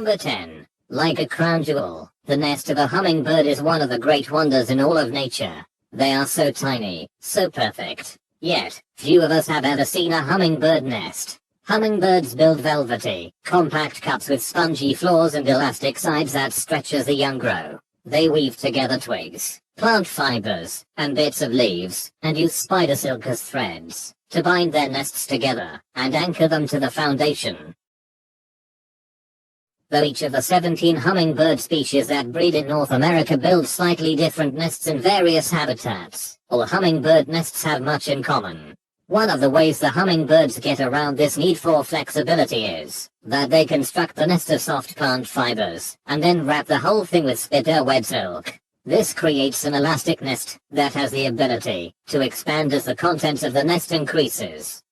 Number 10. Like a crown jewel, the nest of a hummingbird is one of the great wonders in all of nature. They are so tiny, so perfect. Yet, few of us have ever seen a hummingbird nest. Hummingbirds build velvety, compact cups with spongy floors and elastic sides that stretch as the young grow. They weave together twigs, plant fibers, and bits of leaves, and use spider silk as threads to bind their nests together and anchor them to the foundation. Though each of the 17 hummingbird species that breed in North America build slightly different nests in various habitats, all hummingbird nests have much in common. One of the ways the hummingbirds get around this need for flexibility is that they construct the nest of soft plant fibers, and then wrap the whole thing with spider web silk. This creates an elastic nest that has the ability to expand as the contents of the nest increases.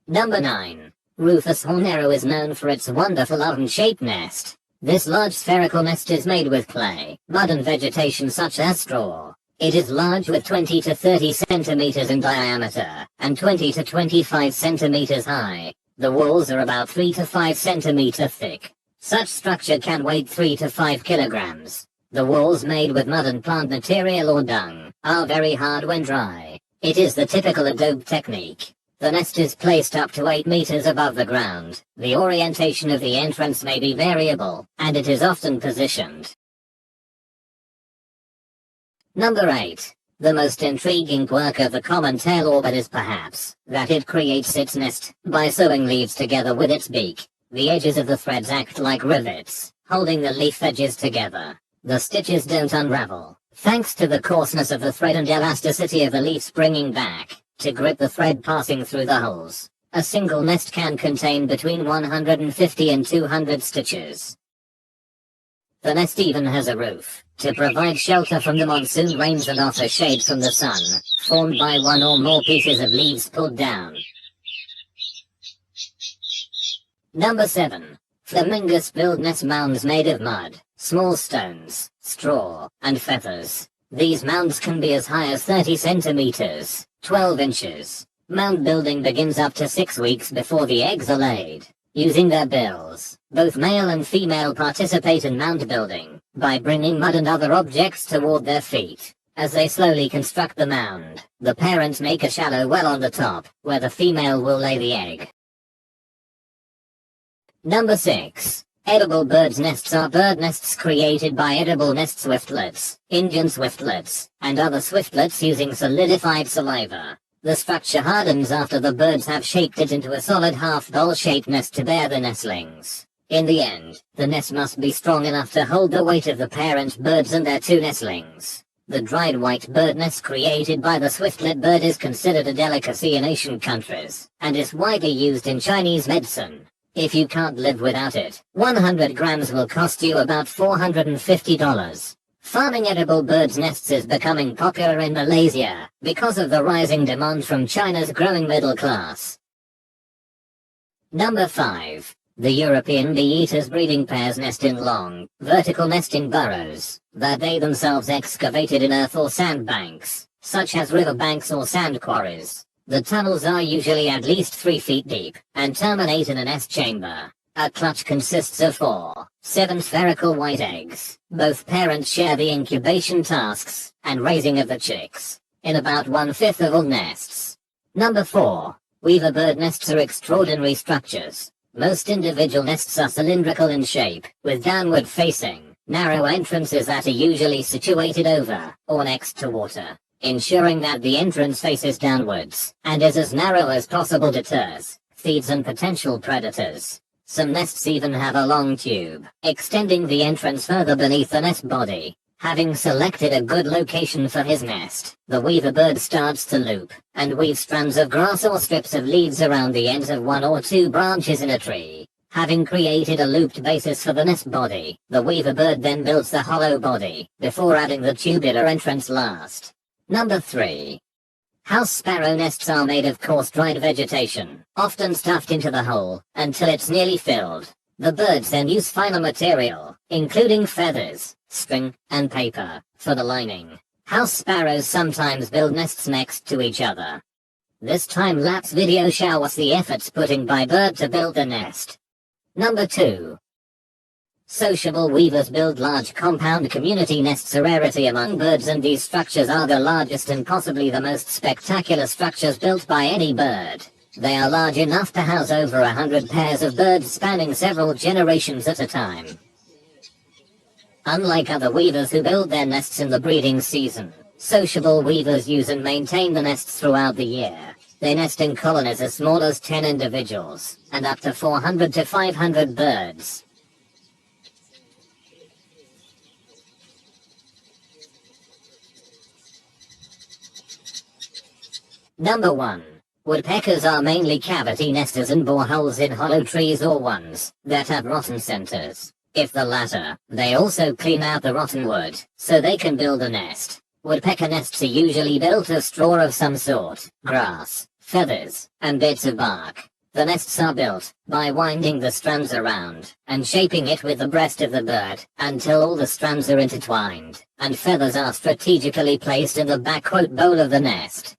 Number 9. Rufous horn arrow is known for its wonderful oven-shaped nest. This large spherical nest is made with clay, mud and vegetation such as straw. It is large with 20 to 30 centimeters in diameter, and 20 to 25 centimeters high. The walls are about 3 to 5 centimeters thick. Such structure can weigh 3 to 5 kilograms. The walls, made with mud and plant material or dung, are very hard when dry. It is the typical adobe technique. The nest is placed up to 8 meters above the ground. The orientation of the entrance may be variable, and it is often positioned. Number 8. The most intriguing quirk of the common tail orbit is perhaps that it creates its nest by sewing leaves together with its beak. The edges of the threads act like rivets, holding the leaf edges together. The stitches don't unravel, thanks to the coarseness of the thread and elasticity of the leaf springing back to grip the thread passing through the holes. A single nest can contain between 150 and 200 stitches. The nest even has a roof to provide shelter from the monsoon rains and offer shade from the sun, formed by one or more pieces of leaves pulled down. Number 7. Flamingos build nest mounds made of mud, small stones, straw, and feathers. These mounds can be as high as 30 centimeters, 12 inches. Mound building begins up to 6 weeks before the eggs are laid. Using their bills, both male and female participate in mound building by bringing mud and other objects toward their feet. As they slowly construct the mound, the parents make a shallow well on the top, where the female will lay the egg. Number 6. Edible birds' nests are bird nests created by edible nest swiftlets, Indian swiftlets, and other swiftlets using solidified saliva. The structure hardens after the birds have shaped it into a solid half-bowl-shaped nest to bear the nestlings. In the end, the nest must be strong enough to hold the weight of the parent birds and their 2 nestlings. The dried white bird nest created by the swiftlet bird is considered a delicacy in Asian countries, and is widely used in Chinese medicine. If you can't live without it, 100 grams will cost you about $450. Farming edible birds' nests is becoming popular in Malaysia because of the rising demand from China's growing middle class. Number 5. The European bee-eater's breeding pairs nest in long, vertical nesting burrows that they themselves excavated in earth or sandbanks, such as riverbanks or sand quarries. The tunnels are usually at least 3 feet deep and terminate in a nest chamber. A clutch consists of 7 spherical white eggs. Both parents share the incubation tasks and raising of the chicks in about 1/5 of all nests. Number 4. Weaver bird nests are extraordinary structures. Most individual nests are cylindrical in shape, with downward facing, narrow entrances that are usually situated over or next to water, ensuring that the entrance faces downwards and is as narrow as possible deters thieves and potential predators. Some nests even have a long tube, extending the entrance further beneath the nest body. Having selected a good location for his nest, the weaver bird starts to loop and weave strands of grass or strips of leaves around the ends of 1 or 2 branches in a tree. Having created a looped basis for the nest body, the weaver bird then builds the hollow body before adding the tubular entrance last. Number 3. House sparrow nests are made of coarse dried vegetation, often stuffed into the hole until it's nearly filled. The birds then use finer material, including feathers, string, and paper, for the lining. House sparrows sometimes build nests next to each other. This time-lapse video shows the efforts put in by bird to build the nest. Number 2. Sociable weavers build large compound community nests, a rarity among birds, and these structures are the largest and possibly the most spectacular structures built by any bird. They are large enough to house over 100 pairs of birds spanning several generations at a time. Unlike other weavers who build their nests in the breeding season, sociable weavers use and maintain the nests throughout the year. They nest in colonies as small as 10 individuals, and up to 400 to 500 birds. Number 1. Woodpeckers are mainly cavity nesters and bore holes in hollow trees or ones that have rotten centers. If the latter, they also clean out the rotten wood, so they can build a nest. Woodpecker nests are usually built of straw of some sort, grass, feathers, and bits of bark. The nests are built by winding the strands around and shaping it with the breast of the bird until all the strands are intertwined, and feathers are strategically placed in the back bowl of the nest.